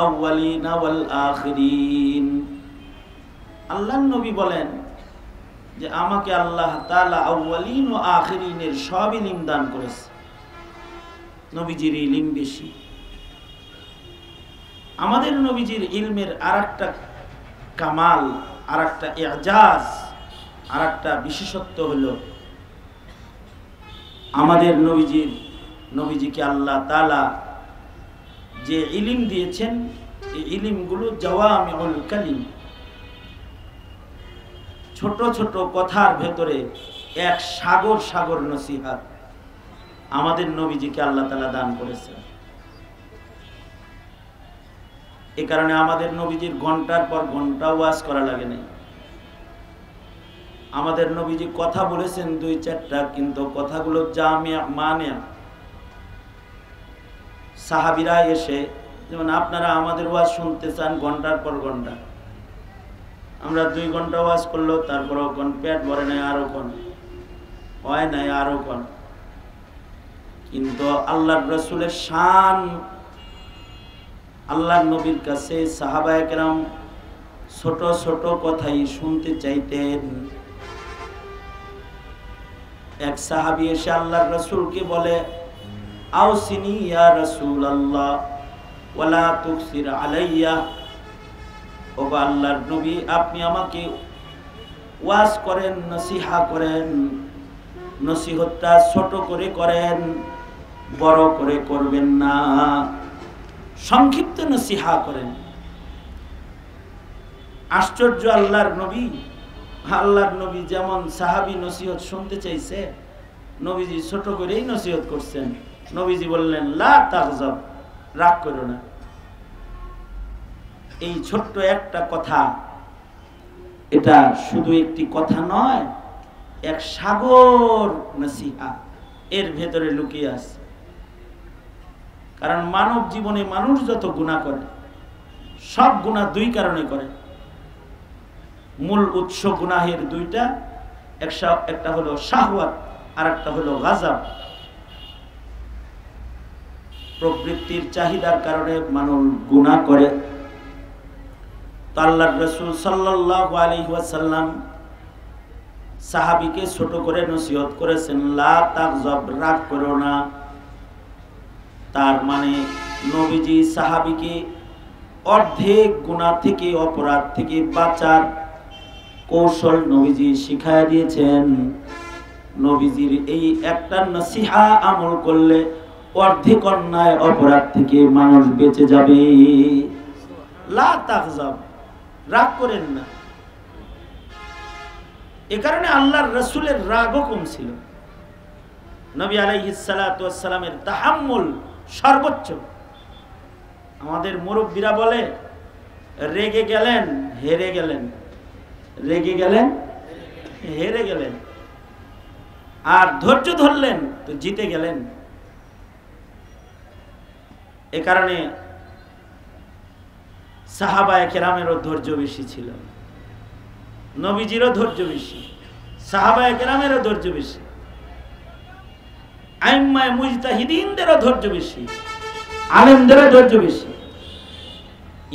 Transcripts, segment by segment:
আউয়ালিনা ওয়াল আখিরিন। আল্লাহর নবী বলেন যে আমাকে আল্লাহ তাআলা আউয়ালিন ও আখিরিনের সব ইলম দান করেছে। নবীজির ইলম বেশি। আমাদের নবীজির ইলমের আরেকটা কামাল, আরেকটা ইজাজ, আরেকটা বিশেষত্ব হলো আমাদের নবীজিকে আল্লাহ তাআলা যে ইলম দিয়েছেন এই ইলমগুলো জাওয়ামিউল কালিম, ছোট ছোট কথার ভেতরে এক সাগর সাগর নসিহত আমাদের নবীজিকে আল্লাহ তাআলা দান করেছেন। এই কারণে আমাদের নবীজির ঘন্টার পর ঘন্টা ওয়াজ করা লাগে নাই। আমাদের নবীজি কথা বলেছেন 2-4টা, কিন্তু কথাগুলো জামিয়া মানে সাহাবীরা এসে, যেমন আপনারা আমাদের ওয়াজ শুনতে চান ঘন্টার পর ঘন্টা, আমরা 2 ঘন্টা ওয়াজ করলো, তারপরও কোন পেট ভরে নাই, আরো কোন হয় নাই, আরো কোন। কিন্তু আল্লাহর রাসূলের শান, আল্লাহর নবীর কাছে সাহাবায়ে কেরাম ছোট ছোট কথাই শুনতে চাইতেন। এক সাহাবী এসে আল্লাহর রাসূলকে বলে, আউসিনি ইয়া রাসূলুল্লাহ ওয়ালা তুকসির আলাইয়া, ও আল্লাহর নবী আপনি আমাকে ওয়াজ করেন, নসিহা করেন, নসিহতটা ছোট করে করেন, বড় করে করবেন না, সংক্ষিপ্ত নসিহা করেন। আশ্চর্য আল্লাহর নবী যেমন সাহাবী নসিহত শুনতে চাইছে, নবীজি ছোট করেই নসিহত করছেন। নবীজি বললেন, লা তাগজাব, রাগ করো না। এই ছোট্ট একটা কথা, এটা শুধু একটি কথা নয়, এক সাগর নসিহা এর ভেতরে লুকিয়ে আছে। কারণ মানব জীবনে মানুষ যত গুনাহ করে, সব গুনাহ 2 কারণে করে। মূল উৎস গুনাহের 2টা, একটা হলো শাহওয়াত আর একটা হলো গাযাব। প্রবৃত্তির চাহিদার কারণে মানুষ গুনাহ করে। তো আল্লাহর রাসূল সাল্লাল্লাহু আলাইহি ওয়াসাল্লাম সাহাবীকে ছোট করে নসিহত করেছেন, লা তাগজাব, রাগ করো না। তার মানে নবীজি সাহাবীকে অর্ধেক গুনাহ থেকে, অপরাধ থেকে বাঁচার কৌশল নবীজি শিখায় দিয়েছেন। নবীজির এই একটা নসিহা আমল করলে অর্ধেক অন্যায় অপরাধ থেকে মানুষ বেঁচে যাবে। লা তাগজাব, রাগ করেন না। এ কারণে আল্লাহর রাসূলের রাগও কম ছিল। নবী আলাইহিস সালাতু ওয়াস সালামের তাহাম্মুল সর্বোচ্চ। আমাদের মুরব্বীরা বলে, রেগে গেলেন হেরে গেলেন, রেগে গেলেন হেরে গেলেন, আর ধৈর্য ধরলেন তো জিতে গেলেন। এ কারণে সাহাবায়ে কেরামেরও ধৈর্য বেশি ছিল, নবীজিরও ধৈর্য বেশি, সাহাবায়ে কেরামেরও ধৈর্য বেশি, আইম্মায়ে মুজতাহিদিনদেরও ধৈর্য বেশি, আলেমদেরও ধৈর্য বেশি,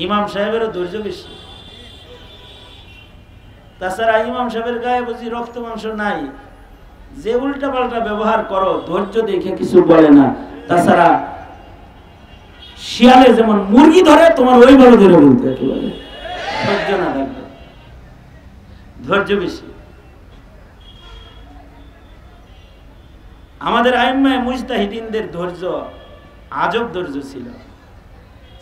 ইমাম সাহেবেরও ধৈর্য বেশি। তাছাড়া ইমাম সাহেবের গায়ে বুঝি রক্ত মাংস নাই, যে উল্টা পাল্টা ব্যবহার করো ধৈর্য দেখে কিছু বলে না। তাছাড়া শিয়ালে যেমন মুরগি ধরে, তোমার ওইভাবে ধরে বলতে বলে, ধৈর্য না থাকবে, ধৈর্য বেশি। আমাদের আইম্মায়ে মুজতাহিদিনদের ধৈর্য আজব ধৈর্য ছিল।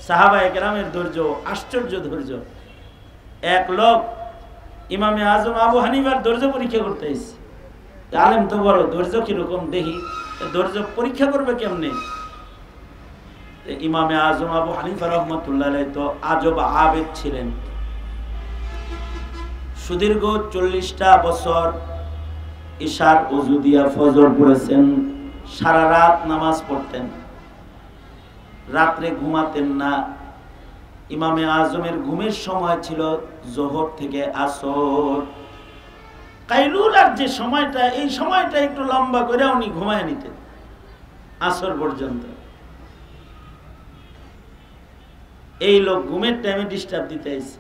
সাহাবায়ে কেরামের ধৈর্য আশ্চর্য ধৈর্য। এক লোক ইমামে আজম আবু হানিফার ধৈর্য পরীক্ষা করতে এসেছে। আলেম তো বড়, ধৈর্য কিরকম দেখি, ধৈর্য পরীক্ষা করবে কেমনে? ইমামে আজম আবু হানিফা রাহমাতুল্লাহ আলাইহি তো আজব আবেদ ছিলেন। সুদীর্ঘ 40টা বছর ইশার ওযু দিয়া ফজর পড়েছেন, সারা রাত নামাজ পড়তেন, রাত্রে ঘুমাতেন না। ইমামে আজমের ঘুমের সময় ছিল যোহর থেকে আসর। কাইলুলার যে সময়টা, এই সময়টা একটু লম্বা করে উনি ঘুমায় নিতেন আসর পর্যন্ত। এই লোক ঘুমের টাইমে ডিস্টার্ব দিতে আইছে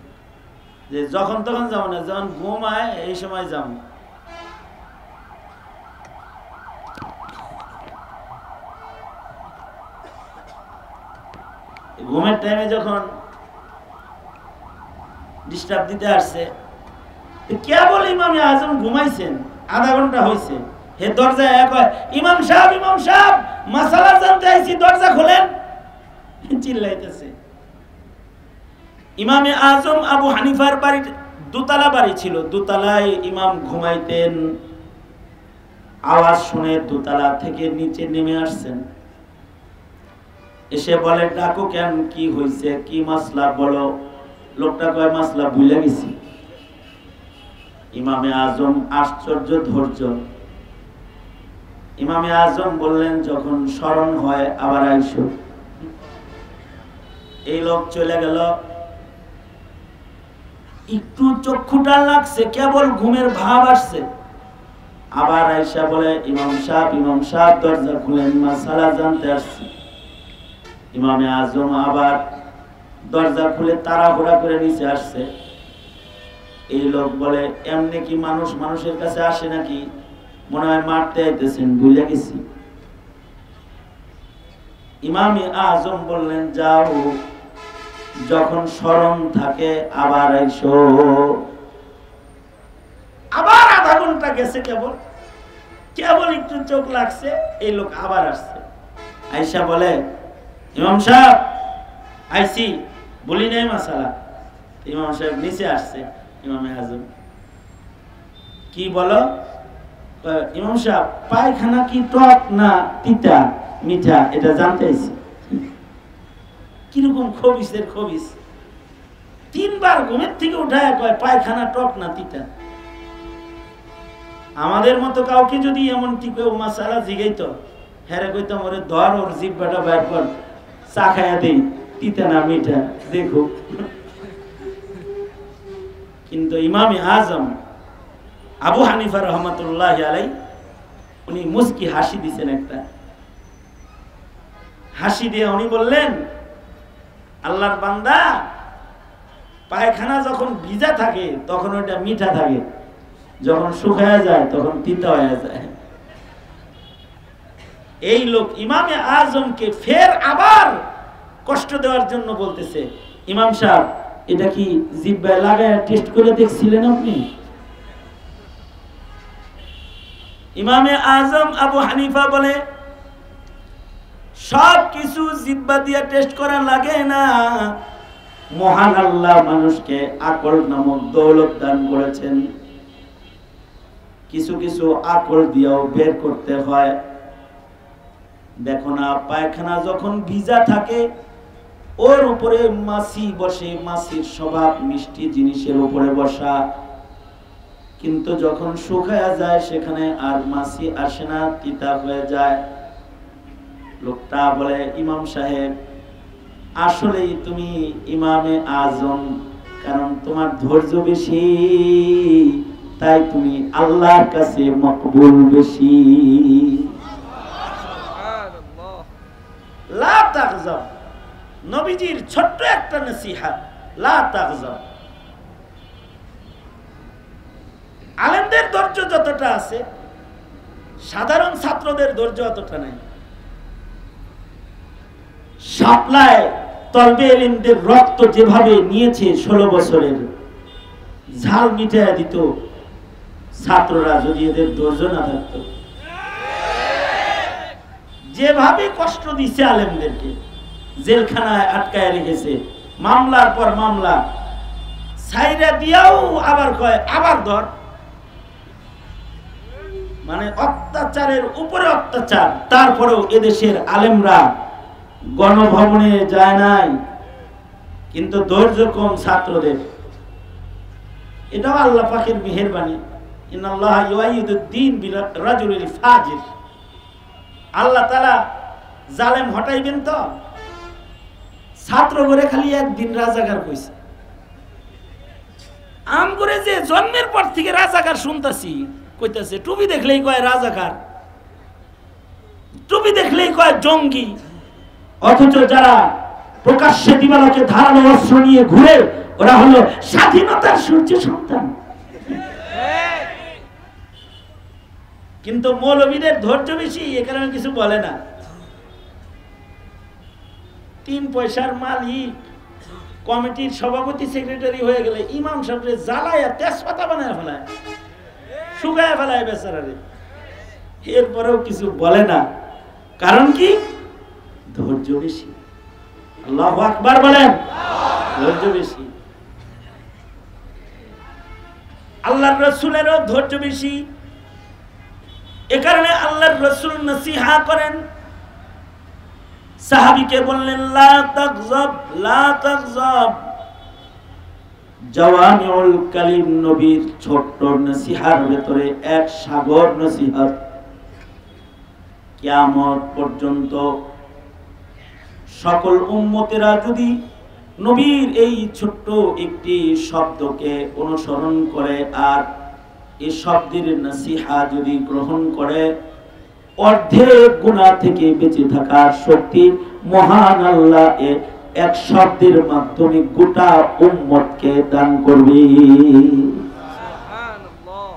যে যখন তখন যাবো না, যখন ঘুম আয় এই সময় যাবো। ঘুমের টাইমে যখন ডিস্টার্ব দিতে আসছে, কেবল ইমামে আজম ঘুমাইছেন, আধা ঘন্টা হয়েছে, হে দরজায় এক হয়, ইমাম সাহেব মাসালা জানতে আইছি, দরজা খোলেন। চিল্লাইতেছে। ইমামে আজম আবু হানিফার বাড়ির দোতলা বাড়ি ছিল, দোতলায় ইমাম ঘুমাইতেন। আওয়াজ শুনে দোতলা থেকে নিচে নেমে আসছেন, এসে বলে ডাকো কেন, কি হয়েছে, কি মাসলা বলো। লোকটা কয় মাসলা ভুলে গেছি। ইমামে আজম আশ্চর্য ধৈর্য। ইমামে আজম বললেন যখন স্মরণ হয় আবার আইসো। এই লোক চলে গেল। একটু চক্ষুটা লাগছে, কেবল ঘুমের ভাব আসছে, আবার আইসা বলে ইমাম সাহেব দরজা খুলেন, মাসালা জানতে আসছি। ইমামে আজম আবার দরজা খুলে তাড়াহুড়া করে নিচে আসছে। এই লোক বলে এমনি কি মানুষ মানুষের কাছে আসে নাকি, মনে হয় মারতে আইতেছেন, ভুলে গেছি। ইমামে আজম বললেন যাও, যখন স্মরণ থাকে আবার আইসো। আবার আধা ঘন্টা গেছে, কেবল একটু চোখ লাগছে, এই লোক আবার আসছে। আইসা বলে ইমাম সাহেব আইসি, বলি নাই মাসালা। ইমাম সাহেব নিচে আসছে। ইমামে আজম কি বলো? ইমাম সাহেব পায়খানা কি টক না তিতা মিঠা এটা জানতে আইছি। কিরকম খবিসের খবিস, তিনবার ঘুমের থেকে উঠায় কয় পায়খানা টক না তিতা। আমাদের মতো কাউকে যদি এমন কেউ মাসালা জিগাইতো, হ্যাঁ কইতাম ওরে ধর, ওর জিব্বাটা বাইর কর, চা খাইয়া দেই, তিতা না মিঠা দেখো। কিন্তু ইমামে আজম আবু হানিফা রহমতুল্লাহ আলাই উনি মুস্কি হাসি দিছেন, একটা হাসি দিয়ে উনি বললেন আল্লাহর বান্দা, পায়খানা যখন ভিজা থাকে তখন ওটা মিঠা থাকে, যখন শুকায়া যায় তখন তিতা হয়ে যায়। এই লোক ইমামে আজমকে ফের আবার কষ্ট দেওয়ার জন্য বলতেছে, ইমাম সাহেব এটা কি জিহ্বায় লাগায় টেস্ট করে দেখছিলেন আপনি? ইমামে আজম আবু হানিফা বলে সব কিছু জিহ্বা দিয়ে টেস্ট করা লাগে না, মহান আল্লাহ মানুষকে আকল নামক দৌলত দান করেছেন, কিছু কিছু আকল দিয়েও বের করতে হয়। দেখো না, পায়খানা যখন ভিজা থাকে ওর উপরে মাছি বসে, মাছির স্বভাব মিষ্টি জিনিসের উপরে বসা, কিন্তু যখন শুকায়া যায় সেখানে আর মাছি আসে না, তিতা হয়ে যায়। লোকটা বলে ইমাম সাহেব আসলেই তুমি ইমামে আজম, কারণ তোমার ধৈর্য বেশি, তাই তুমি আল্লাহর কাছে মকবুল বেশি। লা তাগজাব, নবীজির ছোট্ট একটা নসিহত, লা তাগজাব। আলেমদের ধৈর্য যতটা আছে, সাধারণ ছাত্রদের ধৈর্য অতটা নাই। শাপলায় তলবে ইলমদের রক্ত যেভাবে নিয়েছে 16 বছরের, ঝাল মিটাইয়া দিত ছাত্ররা যদি এদের ধৈর্য না থাকতো। যেভাবে কষ্ট দিচ্ছে আলেমদেরকে, জেলখানায় আটকায় রেখেছে, মামলার পর মামলা, ছাইরা দিয়াও আবার কয় আবার ধর, মানে অত্যাচারের উপরে অত্যাচার। তারপরেও এদেশের আলেমরা গণভবনে যায় নাই, কিন্তু ধৈর্য কম ছাত্রদের। এটাও আল্লাহ পাকের মেহেরবানি। ইন্নাল্লাহ ইউআইয়িদুদ্দীন বিরাজুলিল ফাজির। আল্লাহ তাআলা জালেম হটাইবেন তো। ছাত্র করে খালি একদিন রাজাকার কইছে, আম করে যে জন্মের পর থেকে রাজাকার শুনতাছি, কইতাছে টুপি দেখলেই কয় রাজাকার, টুপি দেখলেই কয় জঙ্গি। অথচ যারা প্রকাশ্যে দিবালোকে ধারালো অস্ত্র নিয়ে ঘুরে, ওরা হলো স্বাধীনতার সূর্য সন্তান। কিন্তু মৌলবীদের ধৈর্য বেশি, এ কারণে কিছু বলে না। 3 পয়সার মালিক কমিটির সভাপতি সেক্রেটারি হয়ে গেলে ইমাম সাহেবরে জ্বালায় তেজপাতা বানায় ফেলায়, শুকায় ফেলায় বেচারারে, এরপরেও কিছু বলে না। কারণ কি? ধৈর্য বেশি। আল্লাহু আকবার বলেন। ধৈর্য বেশি। আল্লাহর রাসূলেরও ধৈর্য বেশি। এ কারণে আল্লাহর রাসূল নসিহা করেন, সাহাবীকে বললেন লা তাগযাব লা তাগযাব। জাওয়ামিউল কালিম নবীর ছোট্ট নসিহার ভিতরে এক সাগর নসিহত। কিয়ামত পর্যন্ত সকল উম্মতেরা যদি নবীর এই ছোট্ট একটি শব্দকে অনুসরণ করে আর এই শব্দের নসিহা যদি গ্রহণ করে, অর্ধেক গুনাহ থেকে বেঁচে থাকার শক্তি মহান আল্লাহ এক শব্দের মাধ্যমে গোটা উম্মতকে দান করবে। সুবহানাল্লাহ।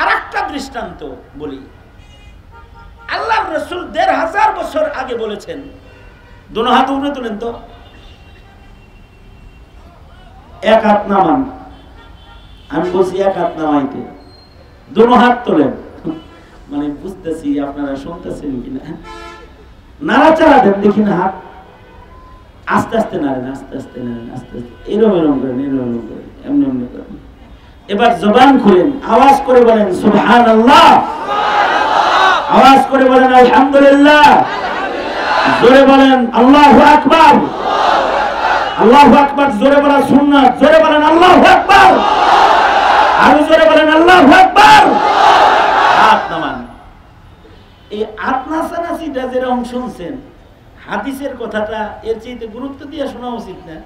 আরেকটা দৃষ্টান্ত বলি। আল্লাহর রাসূল ১৫০০ বছর আগে বলেছেন, দুনো হাত উপরে তুলেন তো, এক হাত নামান। আমি বলছি এক হাত নামাইতে, দুনো হাত তোলেন। মানে বুঝতেছি আপনারা শুনতেছেন কিনা। নাড়াচাড়া দেন দেখি না, হাত আস্তে আস্তে নাড়েন, আস্তে আস্তে নাড়েন, আস্তে আস্তে এরকম এরকম করেন, এরকম এরকম করেন, এমনি এমনি করেন। এবার জবান খুলেন, আওয়াজ করে বলেন সুবহানাল্লাহ, আওয়াজ করে বলেন আলহামদুলিল্লাহ, জোরে বলেন আল্লাহু আকবার। আল্লাহু আকবার জোরে বলা সুন্নাত, জোরে বলেন আল্লাহু আকবার, আরো জোরে বলেন আল্লাহু আকবার। হাত নামান। এই আতনাসানাসিটা যেরকম শুনছেন, হাদিসের কথাটা এর চাইতে গুরুত্ব দিয়ে শোনা উচিত না?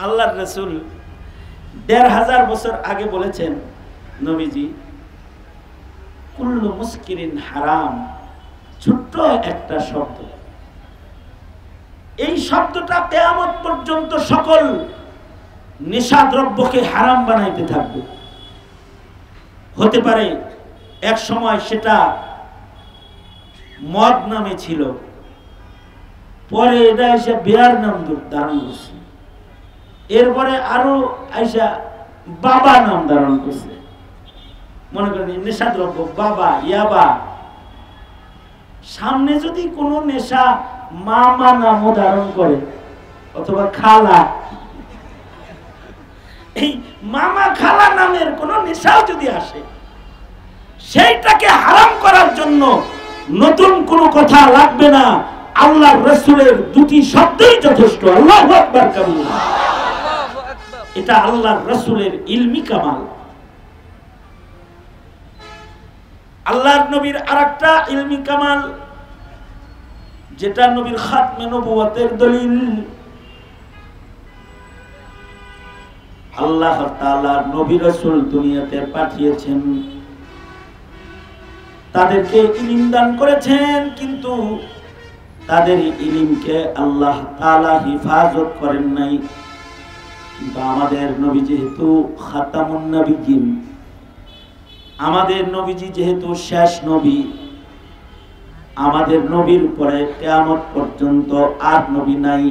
আল্লাহর রাসূল ১৫০০ বছর আগে বলেছেন, নবীজি, কুল্লু মুসকিরিন হারাম। ছোট্ট একটা শব্দ, এই শব্দটা কিয়ামত পর্যন্ত সকল নেশাদ্রব্যকে হারাম বানাইতে থাকবে। হতে পারে এক সময় সেটা মদ নামে ছিল, পরে এটা এসে বিয়ার নাম ধারণ করছে, এরপরে আরো আইসা বাবা নাম ধারণ করছে। মনে করেন নেশাদ্রব্য বাবা, ইয়াবা। সামনে যদি কোনো নেশা মামা নামও ধারণ করে অথবা খালা, এই মামা খালা নামের কোন নেশাও যদি আসে, সেইটাকে হারাম করার জন্য নতুন কোনো কথা লাগবে না। আল্লাহর রাসূলের দুটি শব্দই যথেষ্ট। আল্লাহু আকবার কাবীরা। এটা আল্লাহর রাসূলের ইলমি কামাল। আল্লাহর নবীর আরেকটা ইলমি কামাল, যেটা নবীর খাতমে নবুয়তের দলিল। আল্লাহ তাআলা নবী রাসূল দুনিয়াতে পাঠিয়েছেন, তাদেরকে ইলম দান করেছেন, কিন্তু তাদের ইলমকে আল্লাহ তাআলা হিফাজত করেন নাই। কিন্তু আমাদের নবী যেহেতু খাতামুন নবিয়্যিন, আমাদের নবীজি যেহেতু শেষ নবী, আমাদের নবীর পরে কিয়ামত পর্যন্ত আর নবী নাই।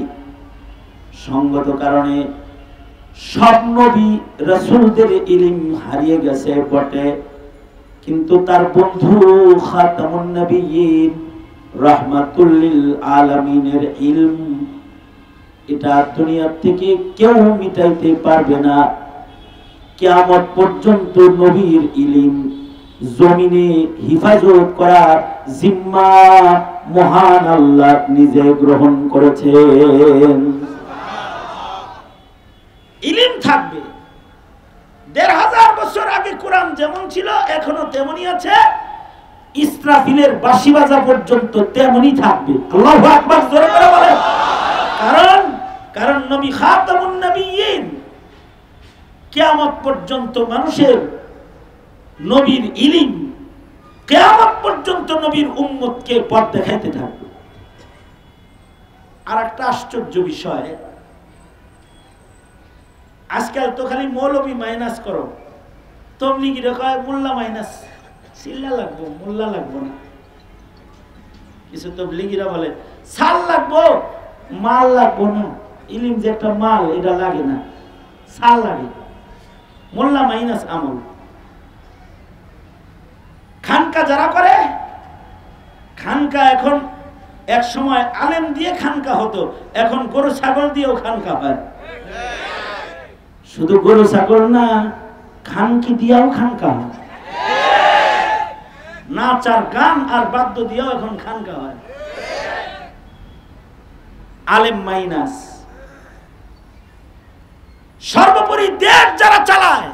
সঙ্গত কারণে সব নবী রাসূলদের ইলম হারিয়ে গেছে বটে, কিন্তু তার বন্ধু খাতামুন নবিয়্যিন রাহমাতুল লিল আলামিনের ইলম, এটা দুনিয়া থেকে কেউ মিটাইতে পারবে না। কিয়ামত পর্যন্ত নবীর ইলম জমিনে হিফাজত করার জিম্মা মহান আল্লাহ নিজে গ্রহণ করেছেন। ইলম থাকবে। ১৫০০ বছর আগে কোরআন যেমন ছিল এখনো তেমনি আছে, ইসরাফিলের বাঁশি বাজা পর্যন্ত তেমনি থাকবে। আল্লাহু আকবার জোরে করে বলেন। কারণ নবী খাতামুন নবিয়্যিন। কিয়ামত পর্যন্ত মানুষের নবীর ইলম, কিয়ামত পর্যন্ত নবীর উম্মতকে পথ দেখাইতে থাকবে। আর একটা আশ্চর্য বিষয়, আজকাল তো খালি মৌলবী মাইনাস করো, তবলিগীরা কয় মোল্লা মাইনাস, চিল্লা লাগবো, মোল্লা লাগবো না। কিছু তবলিগীরা বলে সাল লাগবো, মাল লাগবো না, ইলিম যে একটা মাল এটা লাগে না, সাল লাগে, মোল্লা মাইনাস আমল। খানকা যারা করে, খানকা এখন এক সময় আলেম দিয়ে খানকা হতো, এখন গরু ছাগল দিয়েও খানকা হয়। শুধু গরু ছাগল না, খানকি দিয়েও খানকা হয়, নাচ আর গান আর বাদ্য দিয়েও এখন খানকা হয়। আলেম মাইনাস। সর্বোপরি দেশ যারা চালায়,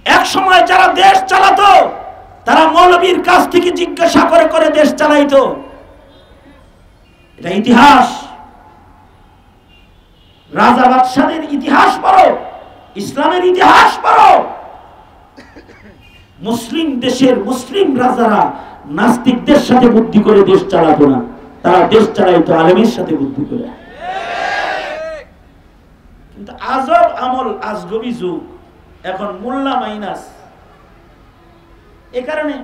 এক সময় যারা দেশ চালাতো তারা মৌলবীর কাছ থেকে জিজ্ঞাসা করে করে দেশ চালাইতো। এটা ইতিহাস, রাজা বাদশাদের ইতিহাস পড়ো, ইসলামের ইতিহাস পড়ো। মুসলিম দেশের মুসলিম রাজারা নাস্তিকদের সাথে বুদ্ধি করে দেশ চালাতো না, তারা দেশ চালাইতো আলেমের সাথে বুদ্ধি করে। কিন্তু আজব আমল, আজগবি যুগ, এখন মোল্লা মাইনাস। এ কারণে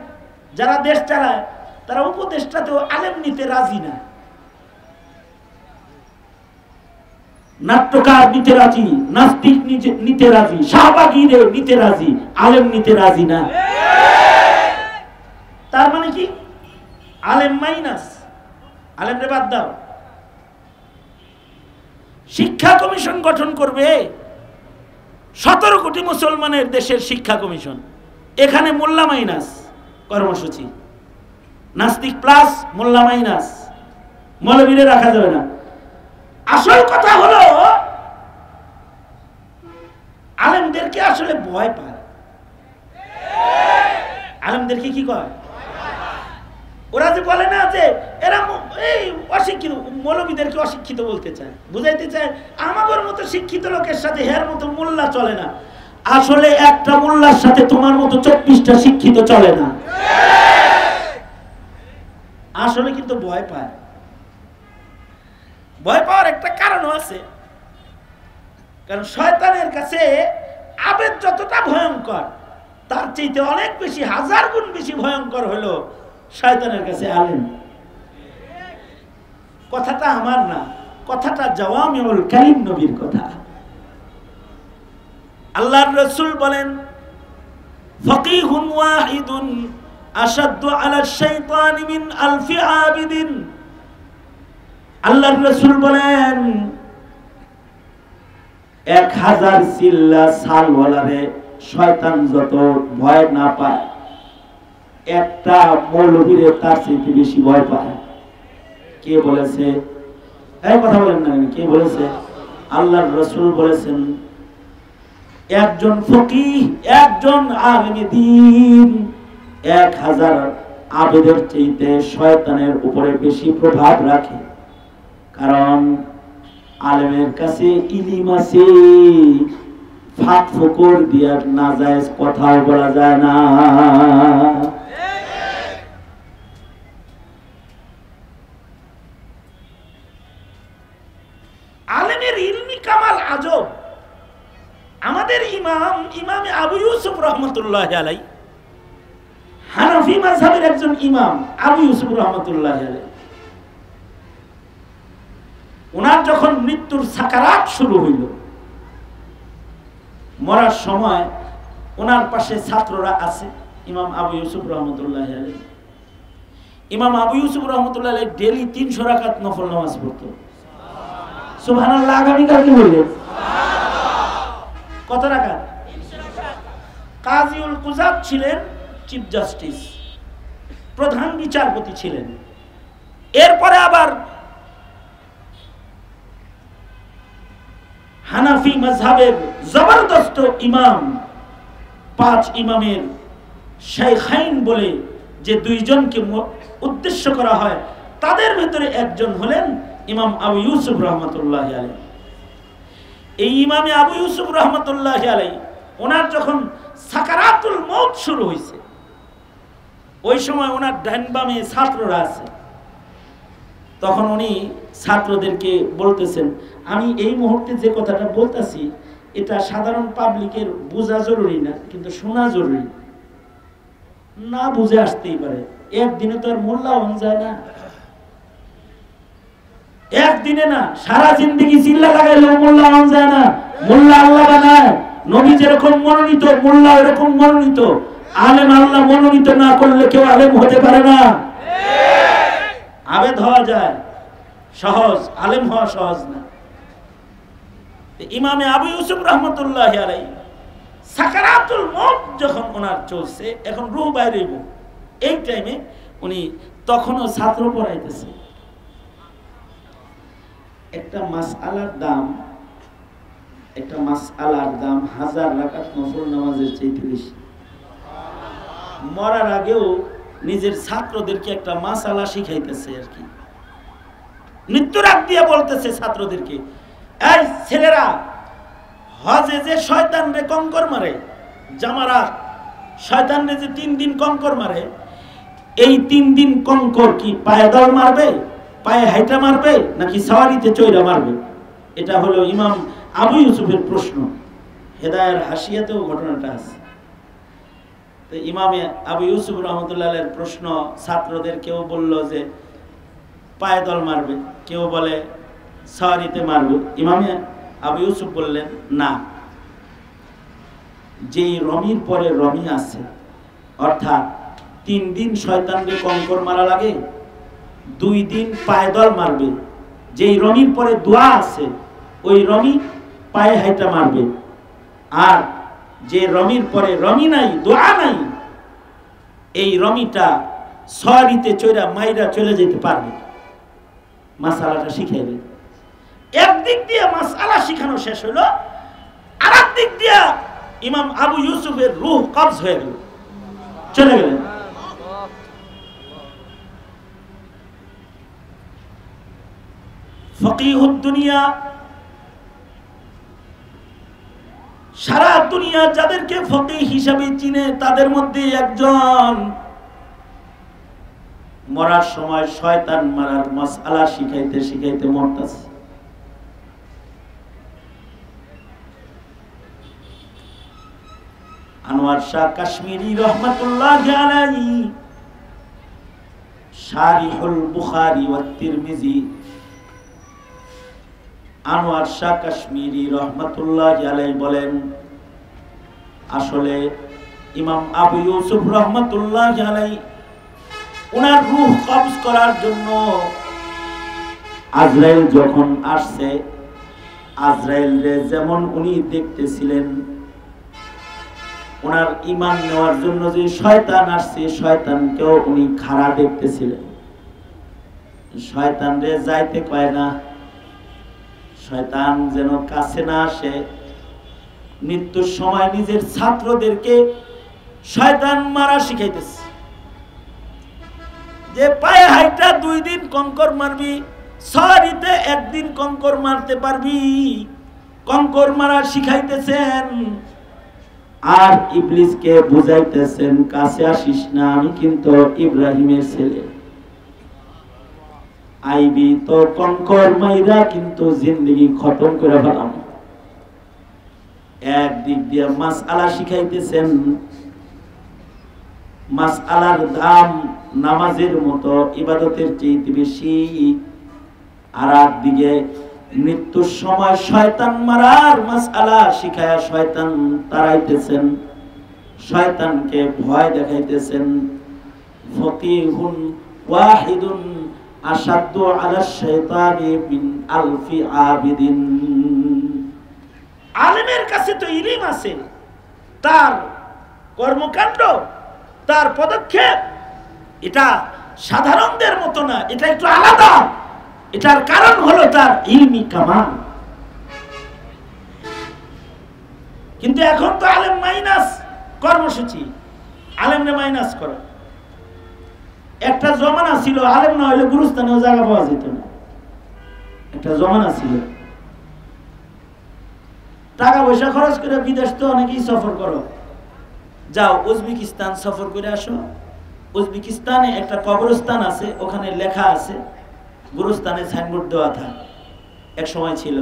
যারা দেশ চালায় তারা উপদেষ্টাতেও আলেম নিতে রাজি না, নাট্যকার নিতে রাজি, নাস্তিক নিতে রাজি, শাহবাগীরে নিতে রাজি, আলেম নিতে রাজি না। তার মানে কি? আলেম মাইনাস, আলেমরে বাদ দাও। শিক্ষা কমিশন গঠন করবে 17 কোটি মুসলমানের দেশের শিক্ষা কমিশন, এখানে মোল্লা মাইনাস কর্মসূচি, নাস্তিক প্লাস মোল্লা মাইনাস, মৌলবীরে রাখা যাবে না। আসল কথা হলো আলেমদেরকে আসলে ভয় পায়। আলেমদেরকে কি কয়? ওরা যে বলে না যে এরা এই অশিক্ষিত, মৌলবীদেরকে অশিক্ষিত বলতে চায়, বুঝাইতে চায় আমাদের মতো শিক্ষিত লোকের সাথে হের মতো মোল্লা চলে না। আসলে একটা মোল্লার সাথে তোমার মতো 24টা শিক্ষিত চলে না। আসলে কিন্তু ভয় পায়। ভয় পাওয়ার একটা কারণও আছে, কারণ শয়তানের কাছে আবেদ যতটা ভয়ঙ্কর, তার চাইতে অনেক বেশি, 1000 গুণ বেশি ভয়ঙ্কর হলো শয়তানের কাছে আলেম। কথাটা আমার না, কথাটা জাওয়ামিউল কালিম নবীর কথা। আল্লাহর রাসূল বলেন, ফাকিহুন ওয়াহিদুন আশাদ্দু আলা শাইতানি মিন আলফি আবিদিন। আল্লাহর রাসূল বলেন 1000 চিল্লা সালওয়ালারে শয়তান যত ভয় না পায়, একটা মৌলবীরে তার চেয়ে বেশি ভয় পায়। কে বলেছে? এই কথা বলেন না, কে বলেছে? আল্লাহর রাসূল বলেছেন, একজন ফকিহ, একজন আলেমে দ্বীন 1000 আবেদের চাইতে শয়তানের উপরে বেশি প্রভাব রাখে। কারণ আলেমের কাছে ইলম আছে, ফাঁক ফোকর দিয়ে নাজায়েজ কথাও বলা যায় না। আলেমের ইলমি কামাল আজব। আমাদের ইমাম আবু ইউসুফ রহমতুল্লাহ আলাই, হানাফি মাযহাবের একজন ইমাম আবু ইউসুফ রহমতুল্লাহ আলাই, ওনার যখন মৃত্যুর সাকারাত শুরু হইল, মরার সময় ওনার পাশে ছাত্ররা আছে, ইমাম আবু ইউসুফ রহমতুল্লাহ আলাই। ইমাম আবু ইউসুফ রহমতুল্লাহ আলাই ডেইলি 300 রাকাত নফল নামাজ পড়তো। সুবহানাল্লাহ। আগামীকাল কি বললেন? কত রাকাত? 300 কাজীউল কুযাত ছিলেন চিফ জাস্টিস, প্রধান বিচারপতি ছিলেন। এরপরে আবার হানাফি মাযহাবের জবরদস্ত ইমাম, 5 ইমামের শাইখাইন বলে যে 2 জনকে উদ্দেশ্য করা হয়, তাদের ভিতরে একজন হলেন ইমাম আবু ইউসুফ রহমতুল্লাহ আলাইহি। এই ইমামে আবু ইউসুফ রহমতুল্লাহ আলাইহি, ওনার যখন সাকারাতুল মউত শুরু হয়েছে, ওই সময় ওনার ডান বামে ছাত্ররা আছে। তখন উনি ছাত্রদেরকে বলতেছেন, আমি এই মুহূর্তে যে কথাটা বলতেছি এটা সাধারণ পাবলিকের বোঝা জরুরি না, কিন্তু শোনা জরুরি। না বুঝে আসতেই পারে, একদিনে তো আর মোল্লা হন যায় না, একদিনে না, সারা জিন্দেগি চিল্লা লাগাইলেও মোল্লা হন যায় না। মোল্লা আল্লাহ বানায়, নবী যেরকম মনোনীত মোল্লা এরকম মনোনীত। আলেম আল্লাহ মনোনীত না করলে কেউ আলেম হতে পারে না। আবেদ হওয়া যায় সহজ, আলেম হওয়া সহজ না। ইমামে আবু ইউসুফ রহমতুল্লাহি আলাইহি সাকারাতুল মউত যখন ওনার চলছে, এখন রূহ বাইরে, এই টাইমে উনি তখনও ছাত্র পড়াইতেছে। একটা মাসআলার দাম 1000 রাকাত নফল নামাজের চাইতে বেশি। মরার আগেও নিজের ছাত্রদেরকে একটা মাসআলা শিখাইতেছে আর কি। মৃত্যুর আগ দিয়ে বলতেছে ছাত্রদেরকে, এই ছেলেরা, হজে যে শয়তানরে কঙ্কর মারে, জামারা শয়তানরে যে 3 দিন কঙ্কর মারে, এই 3 দিন কঙ্কর কি পায়ে দল মারবে, পায়ে হাইটা মারবে, নাকি সাওয়ারিতে চৈরা মারবে? এটা হলো ইমাম আবু ইউসুফের প্রশ্ন। হেদায়ের হাসিয়াতেও ঘটনাটা আছে। তো ইমামে আবু ইউসুফ রহমতুল্লাহের প্রশ্ন, ছাত্রদের কেউ বলল যে পায়ে দল মারবে, কেউ বলে সাওয়ারিতে মারবে। ইমামে আবু ইউসুফ বললেন, না, যেই রমির পরে রমি আছে, অর্থাৎ 3 দিন শয়তানকে কঙ্কর মারা লাগে, 2 দিন পায়ে দল মারবে। যেই রমির পরে দোয়া আছে, ওই রমি পায়ে হাইটা মারবে। আর যে রমির পরে রমি নাই, দোয়া নাই, এই রমিটা সাওয়ারিতে চৈরা মাইরা চলে যেতে পারবে। মাসালাটা শিখাইবে। একদিক দিয়ে মাসআলা শিখানো শেষ হলো, আর একদিক দিয়ে ইমাম আবু ইউসুফের রূহ কবজ হয়ে গেল, চলে গেলেন। ফকিহুদ দুনিয়া, সারা দুনিয়া যাদেরকে ফকিহ হিসাবে চিনে, তাদের মধ্যে একজন মরার সময় শয়তান মারার মাসআলা শিখাইতে শিখাইতে মরতাছে। আনোয়ার শাহ কাশ্মীরি রহমাতুল্লাহি আলাইহি শারিহুল বুখারী ওয়া তিরমিজি, আনোয়ার শাহ কাশ্মীরি রহমাতুল্লাহি আলাইহি বলেন, আসলে ইমাম আবু ইউসুফ রহমাতুল্লাহি আলাইহি ওনার রূহ কবজ করার জন্য আজরাইল যখন আসছে, আজরাইলরে যেমন উনি দেখতেছিলেন, ওনার ঈমান নেওয়ার জন্য যে শয়তান আসছে, শয়তানকেও উনি খাড়া দেখতেছিলেন। শয়তানরে যাইতে কয় না, শয়তান যেন কাছে না আসে। মৃত্যুর সময় নিজের ছাত্রদেরকে শয়তান মারা শিখাইতেছে, যে পায়ে হাইটা 2 দিন কঙ্কর মারবি, সাওয়ারিতে 1 দিন কঙ্কর মারতে পারবি, কঙ্কর মারা শিখাইতেছেন। আর ইবলিসকে বুঝাইতেছেন, কাছে আসিস না, আমি কিন্তু ইব্রাহিমের ছেলে, আইবি তো কঙ্কর মাইরা কিন্তু জিন্দেগি খতম করে ফেলাম। একদিক দিয়ে মাসআলা শিখাইতেছেন, মাসআলার দাম নামাজের মতো ইবাদতের চেয়ে বেশি। আর একদিকে মৃত্যুর সময় শয়তান মারার মাসআলা শিখায়া শয়তান তাড়াইতেছেন, শয়তানকে ভয় দেখাইতেছেন। ফকিহুন ওয়াহিদুন আশাদ্দু আলা শাইতানি মিন আলফি আবিদিন। আলেমের কাছে তো ইলম আছে, তার কর্মকাণ্ড, তার পদক্ষেপ, এটা সাধারণদের মতো না, এটা একটু আলাদা। এটার কারণ হলো তার ইলমি কামাল। কিন্তু এখন তো আলেম মাইনাস কর্মসূচি, আলেমরে মাইনাস করে। একটা জমানা ছিল আলেম না হইলে গুরুস্থানেও জায়গা পাওয়া যেত না, একটা জমানা ছিল। টাকা পয়সা খরচ করে বিদেশ তো অনেকেই সফর করো, যাও উজবেকিস্তান সফর করে আসো। উজবেকিস্তানে একটা কবরস্থান আছে, ওখানে লেখা আছে গুরুস্থানে সাইনবোর্ড দেওয়া থাকে, এক সময় ছিল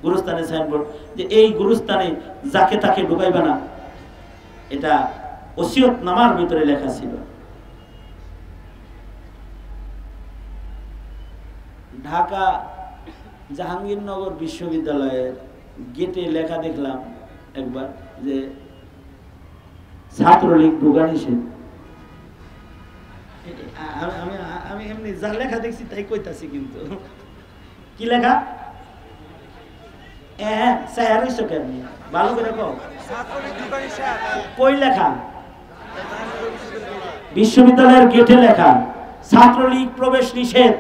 গুরুস্থানে সাইনবোর্ড যে এই গুরুস্থানে যাকে তাকে ঢুকাইবে না, এটা ওসিয়ত নামার ভিতরে লেখা ছিল। ঢাকা জাহাঙ্গীরনগর বিশ্ববিদ্যালয়ের গেটে লেখা দেখলাম একবার যে ছাত্রলীগ ঢোকা নিষেধ। আমি এমনি যা লেখা দেখছি তাই কইতাছি, কিন্তু কি লেখা ভালো করে কই লেখা? বিশ্ববিদ্যালয়ের গেটে লেখা ছাত্রলীগ প্রবেশ নিষেধ।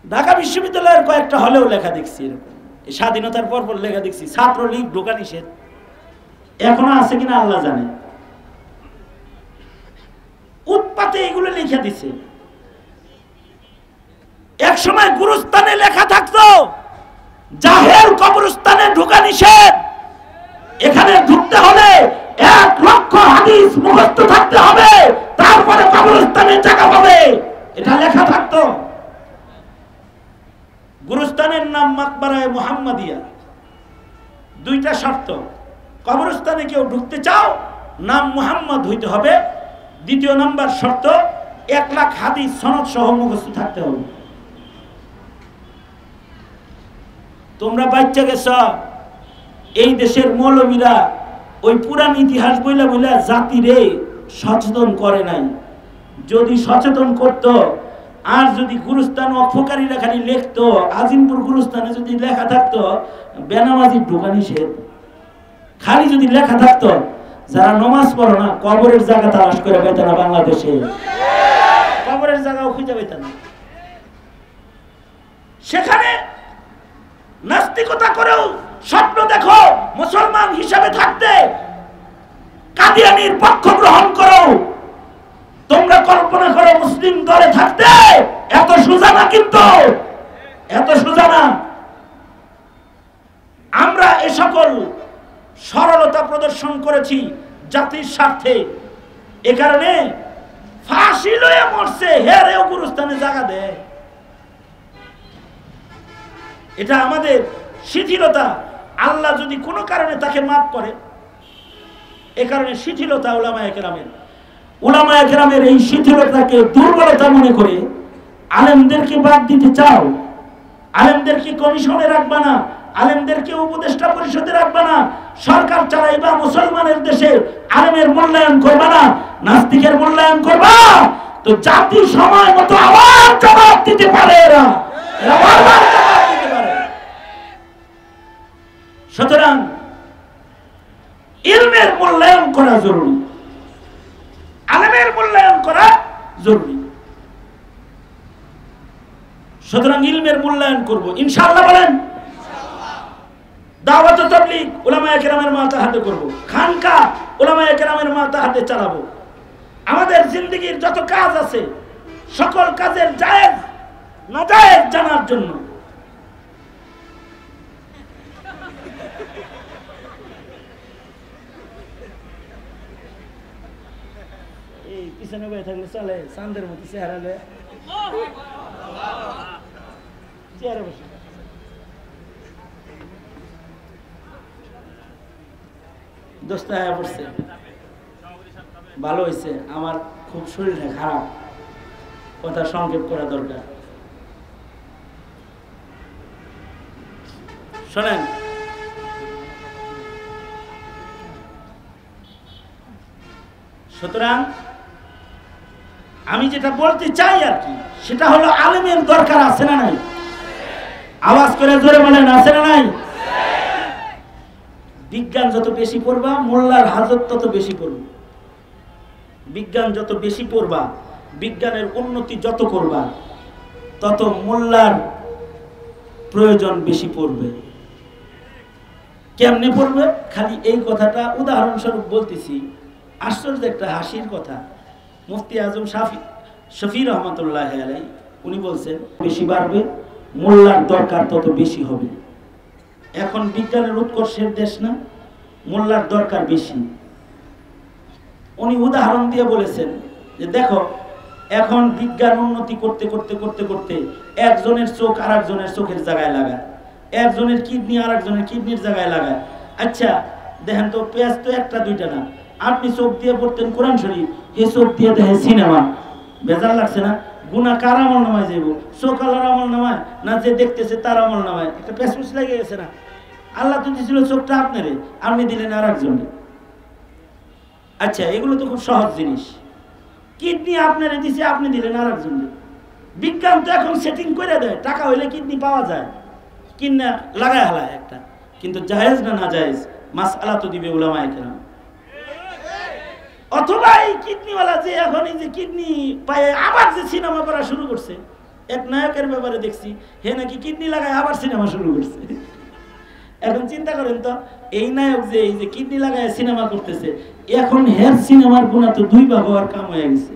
ঢাকা বিশ্ববিদ্যালয়ের কয়েকটা হলেও লেখা দেখছি এরকম, স্বাধীনতার পর পর লেখা দেখছি ছাত্রলীগ ঢোকা নিষেধ। এখনো আছে কিনা আল্লাহ জানে। উৎপাতে এগুলো লিখে দিছে। এক সময় গুরুস্থানে লেখা থাকতো জাহেল কবরস্থানে ঢোকা নিষেধ, এখানে ঢুকতে হলে 1 লক্ষ হাদিস মুখস্থ থাকতে হবে, তারপরে কবরস্থানে জায়গা পাবে, এটা লেখা থাকতো। গুরুস্থানের নাম মাকবারায়ে মুহাম্মাদিয়া। 2টা শর্ত, কবরস্থানে কেউ ঢুকতে চাও নাম মুহাম্মদ হইতে হবে, 2য় নাম্বার শর্ত 1 লাখ হাদিস সনদ সহ মুখস্থ থাকতে হবে। তোমরা বাচ্চা গেছ, এই দেশের মৌলবীরা ওই পুরান ইতিহাস বইলা বইলা জাতিরে সচেতন করে নাই। যদি সচেতন করত, আর যদি গুরুস্থান অফকারীরা খালি লিখতো, আজিমপুর গুরুস্থানে যদি লেখা থাকতো বেনামাজি ঢোকা নিষেধ, খালি যদি লেখা থাকতো যারা নমাজ পড়ো না কবরের জায়গা তালাশ করে পাইত না, বাংলাদেশে কবরের জায়গাও খুঁজে পাইত না। সেখানে নাস্তিকতা করেও স্বপ্ন দেখো মুসলমান হিসাবে থাকতে, কাদিয়ানির পক্ষ গ্রহণ করো, তোমরা কল্পনা করো মুসলিম দলে থাকতে। এত সোজা না, কিন্তু এত সোজা না। আমরা এ সকল সরলতা প্রদর্শন করেছি জাতির স্বার্থে। এ কারণে ফাঁসি লয়ে মরছে, হেরেও গুরুস্থানে জায়গা দেয়। এটা আমাদের শিথিলতা। আল্লাহ যদি কোনো কারণে তাকে মাফ করে, এ কারণে শিথিলতা উলামায়ে কেরামের। উলামায়ে কেরামের এই শিথিলতাকে দুর্বলতা মনে করে আলেমদেরকে বাদ দিতে চাও, আলেমদেরকে কমিশনে রাখবা না, আলেমদেরকে উপদেষ্টা পরিষদে রাখবা না, সরকার চালাইবা মুসলমানের দেশে, আলেমের মূল্যায়ন করবা না, নাস্তিকের মূল্যায়ন করবা, তো জাতি সময় মতো আবার জবাব দিতে পারে। এরা বারবার জবাব দিতে পারে। সুতরাং ইলমের মূল্যায়ন করা জরুরি, আলেমের মূল্যায়ন করা জরুরি। সুতরাং ইলমের মূল্যায়ন করব ইনশাআল্লাহ। বলেন দাওয়াত ও তাবলীগ উলামায়ে কেরামের মাথাহাতে করব, খানকা উলামায়ে কেরামের মাথাহাতে চালাবো। আমাদের জিন্দেগীর যত কাজ আছে সকল কাজের জায়েজ নাজায়েজ জানার জন্য এই পিছনে বসে থাকলে চলে, চাঁদের মতো চেহারা লয়ে চেহারা বসে দোস্ত হয়ে পড়ছে। ভালো হয়েছে, আমার খুব শরীরটা খারাপ, কথা সংক্ষেপ করা দরকার। শোনেন, সুতরাং আমি যেটা বলতে চাই আর কি, সেটা হলো আলেমের দরকার আছে না নাই? আওয়াজ করে জোরে বলেন, আছে না নাই? বিজ্ঞান যত বেশি পড়বা মোল্লার হাজত তত বেশি পড়বে। বিজ্ঞান যত বেশি পড়বা, বিজ্ঞানের উন্নতি যত করবা, তত মোল্লার প্রয়োজন বেশি পড়বে। কেমনে পড়বে? খালি এই কথাটা উদাহরণস্বরূপ বলতেছি, আশ্চর্য একটা হাসির কথা। মুফতি আজম শফি রহমতুল্লাহ আলাই উনি বলছেন, বেশি বাড়বে মোল্লার দরকার তত বেশি হবে। এখন বিজ্ঞানের উৎকর্ষের দেশ না, মোল্লার দরকার বেশি। উনি উদাহরণ দিয়ে বলেছেন যে দেখো এখন বিজ্ঞান উন্নতি করতে করতে করতে করতে একজনের চোখ আর একজনের চোখের জায়গায় লাগায়, একজনের কিডনি আর একজনের কিডনির জায়গায় লাগায়। আচ্ছা দেখেন তো, পেঁয়াজ তো একটা দুইটা না, আপনি চোখ দিয়ে পড়তেন কোরআন শরীফ, এ চোখ দিয়ে দেখেন সিনেমা, বেজার লাগছে না? গুনাহ কার আমল নামায় যাইব? চোখ আল্লাহর আমল নামায় না যে দেখতেছে তার আমল নামায়? একটা পেঁচপুচ লেগে গেছে না? আল্লাহ তো দিয়েছিল চোখটা আপনারে, আপনি দিলেন আর একজনে। আচ্ছা এগুলো তো খুব সহজ জিনিস। কিডনি আপনারে দিছে, আপনি দিলেন আর একজনে। বিজ্ঞান তো এখন সেটিং করে দেয়, টাকা হইলে কিডনি পাওয়া যায়, কিনা লাগায় হালায় একটা। কিন্তু জায়েজ না না জায়েজ মাসআলা তো দিবে উলামায়ে কেরাম। অথবা এই কিডনিওয়ালা যে এখন এই যে কিডনি পায়ে আবার যে সিনেমা করা শুরু করছে, এক নায়কের ব্যাপারে দেখছি, হে নাকি কিডনি লাগায় আবার সিনেমা শুরু করছে। এখন চিন্তা করেন তো, এই নায়ক যে এই যে কিডনি লাগায় সিনেমা করতেছে, এখন হের সিনেমার গুণা তো দুই ভাগ হওয়ার কাম হয়ে গেছে।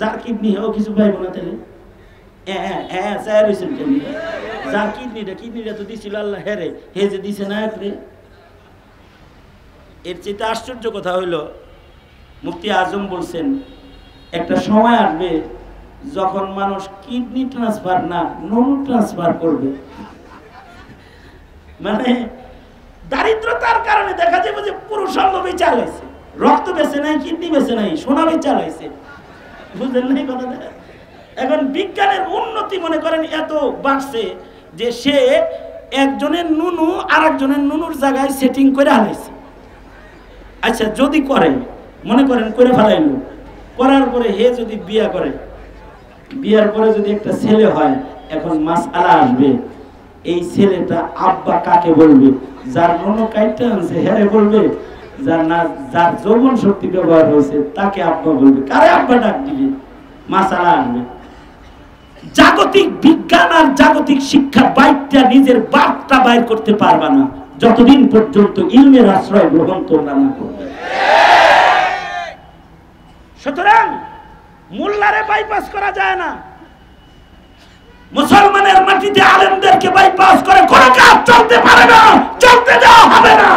যার কিডনি হেও কিছু পাইব না তাহলে? যার কিডনিটা তো দিছিল আল্লাহ হেরে, হে যে দিছে নায়ক রে। এর চেয়ে আশ্চর্য কথা হইল, মুফতি আজম বলছেন একটা সময় আসবে যখন মানুষ কিডনি ট্রান্সফার না নুন ট্রান্সফার করবে। মানে দারিদ্রতার কারণে দেখা যাবে যে পুরুষ অঙ্গ বেচা লাইছে, রক্ত বেচে নাই, কিডনি বেচে নাই, সোনা বেচা লাইছে। বুঝলেন না কথাটা? এখন বিজ্ঞানের উন্নতি মনে করেন এত বাড়ছে যে সে একজনের নুনু আর একজনের নুনুর জায়গায় সেটিং করে হালাইছে। আচ্ছা যদি করে, মনে করেন করে ফেলাইল, করার পরে হে যদি বিয়া করে, বিয়ার পরে যদি একটা ছেলে হয়, এখন মাসআলা আসবে এই ছেলেটা আব্বা কাকে বলবে? যার নুনু কাইটা আনছে হেরে বলবে, যার না যার যৌবন শক্তি ব্যবহার হয়েছে তাকে আব্বা বলবে, কারে আব্বা ডাক দিবে? মাসআলা আসবে। জাগতিক বিজ্ঞান আর জাগতিক শিক্ষা বাইকটা নিজের বাপটা বাইর করতে পারবে না যতদিন পর্যন্ত ইলমের আশ্রয় গ্রহণ তোমরা না করবে। সুতরাং মোল্লারে বাইপাস করা যায় না, মুসলমানের মাটিতে আলেমদেরকে বাইপাস করে কোনো কাজ চলতে পারে না, চলতে দেওয়া হবে না।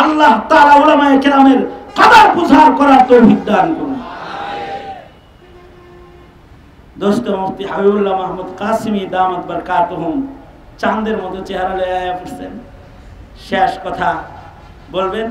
আল্লাহ তাআলা উলামায়ে কেরামের কদর বুঝার করার তৌফিক দান করুন। দোস্ত মুফতি হাবিবুল্লাহ মাহমুদ কাসিমি দামাত বারকাতুহুম চাঁদের মতো চেহারা লয়ে আয়া পড়ছেন। শেষ কথা বলবেন।